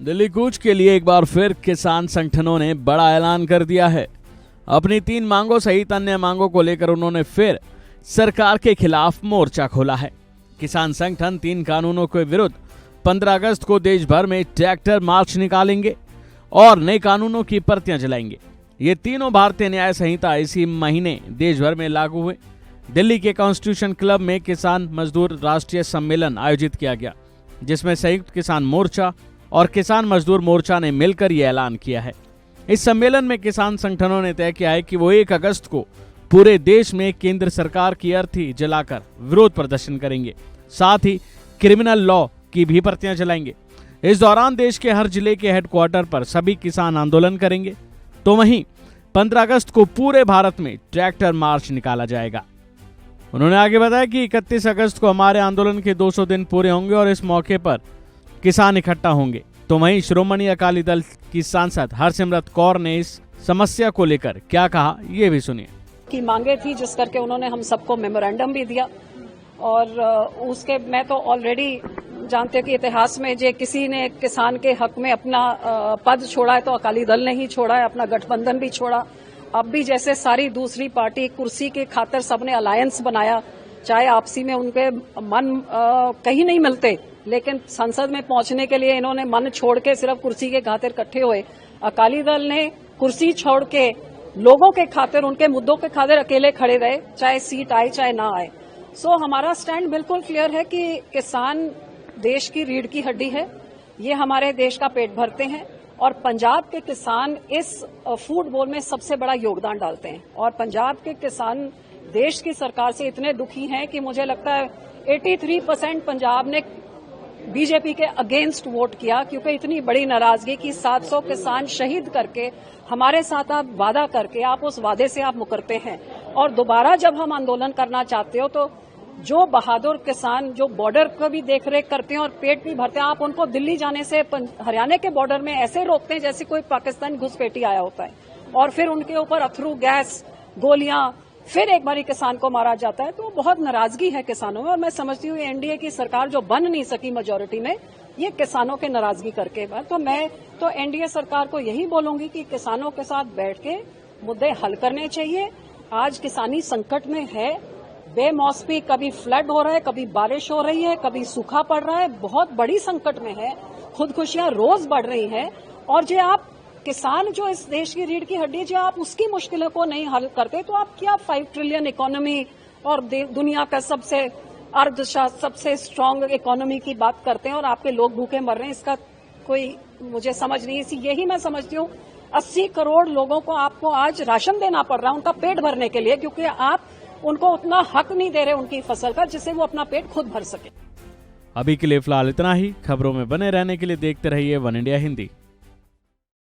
दिल्ली कूच के लिए एक बार फिर किसान संगठनों ने बड़ा ऐलान कर दिया है। अपनी 3 मांगों सहित अन्य मांगों को लेकर उन्होंने फिर सरकार के खिलाफ मोर्चा खोला है। किसान संगठन 3 कानूनों के विरुद्ध 15 अगस्त को देश भर में ट्रैक्टर मार्च निकालेंगे और नए कानूनों की प्रतियां जलाएंगे। ये तीनों भारतीय न्याय संहिता इसी महीने देश भर में लागू हुए। दिल्ली के कॉन्स्टिट्यूशन क्लब में किसान मजदूर राष्ट्रीय सम्मेलन आयोजित किया गया, जिसमें संयुक्त किसान मोर्चा और किसान मजदूर मोर्चा ने मिलकर यह ऐलान किया है। इस सम्मेलन में किसान संगठनों ने तय किया है कि वो 1 अगस्त को पूरे देश में केंद्र सरकार की अर्थी जलाकर विरोध प्रदर्शन करेंगे। साथ ही क्रिमिनल लॉ की भी प्रतियां जलाएंगे। इस दौरान देश के हर जिले के हेडक्वार्टर पर सभी किसान आंदोलन करेंगे। तो वहीं 15 अगस्त को पूरे भारत में ट्रैक्टर मार्च निकाला जाएगा। उन्होंने आगे बताया कि 31 अगस्त को हमारे आंदोलन के 200 दिन पूरे होंगे और इस मौके पर किसान इकट्ठा होंगे। तो वहीं श्रोमणी अकाली दल की सांसद हरसिमरत कौर ने इस समस्या को लेकर क्या कहा, ये भी सुनिए। की मांगे थी जिस करके उन्होंने हम सबको मेमोरेंडम भी दिया और उसके मैं तो ऑलरेडी जानते कि इतिहास में जे किसी ने किसान के हक में अपना पद छोड़ा है तो अकाली दल ने ही छोड़ा है, अपना गठबंधन भी छोड़ा। अब भी जैसे सारी दूसरी पार्टी कुर्सी के खातिर सबने अलायंस बनाया, चाहे आपसी में उनके मन कहीं नहीं मिलते, लेकिन संसद में पहुंचने के लिए इन्होंने मन छोड़ के सिर्फ कुर्सी के खातिर इकट्ठे हुए। अकाली दल ने कुर्सी छोड़ के लोगों के खातिर, उनके मुद्दों के खातिर अकेले खड़े रहे, चाहे सीट आए चाहे ना आए। सो हमारा स्टैंड बिल्कुल क्लियर है कि किसान देश की रीढ़ की हड्डी है, ये हमारे देश का पेट भरते हैं और पंजाब के किसान इस फूड बोल में सबसे बड़ा योगदान डालते हैं। और पंजाब के किसान देश की सरकार से इतने दुखी हैं कि मुझे लगता है 83% पंजाब ने बीजेपी के अगेंस्ट वोट किया, क्योंकि इतनी बड़ी नाराजगी कि 700 किसान शहीद करके हमारे साथ आप वादा करके आप उस वादे से आप मुकरते हैं और दोबारा जब हम आंदोलन करना चाहते हो तो जो बहादुर किसान जो बॉर्डर को भी देख रेख करते हैं और पेट भी भरते हैं, आप उनको दिल्ली जाने से हरियाणा के बॉर्डर में ऐसे रोकते हैं जैसे कोई पाकिस्तान घुसपैठी आया होता है और फिर उनके ऊपर अथरू गैस गोलियां, फिर एक बारी किसान को मारा जाता है। तो बहुत नाराजगी है किसानों में और मैं समझती हूँ एनडीए की सरकार जो बन नहीं सकी मेजोरिटी में, ये किसानों के नाराजगी करके। तो मैं तो एनडीए सरकार को यही बोलूंगी कि किसानों के साथ बैठ के मुद्दे हल करने चाहिए। आज किसानी संकट में है, बेमौसमी कभी फ्लड हो रहा है, कभी बारिश हो रही है, कभी सूखा पड़ रहा है, बहुत बड़ी संकट में है, खुदकुशियां रोज बढ़ रही हैं। और जो आप किसान जो इस देश की रीढ़ की हड्डी, जो आप उसकी मुश्किलों को नहीं हल करते तो आप क्या 5 ट्रिलियन इकोनॉमी और दुनिया का सबसे सबसे स्ट्रांग इकोनॉमी की बात करते हैं और आपके लोग भूखे मर रहे हैं। इसका कोई मुझे समझ नहीं। यही मैं समझती हूँ 80 करोड़ लोगों को आपको आज राशन देना पड़ रहा है उनका पेट भरने के लिए, क्योंकि आप उनको उतना हक नहीं दे रहे उनकी फसल का जिससे वो अपना पेट खुद भर सके। अभी के लिए फिलहाल इतना ही। खबरों में बने रहने के लिए देखते रहिए वन इंडिया हिंदी।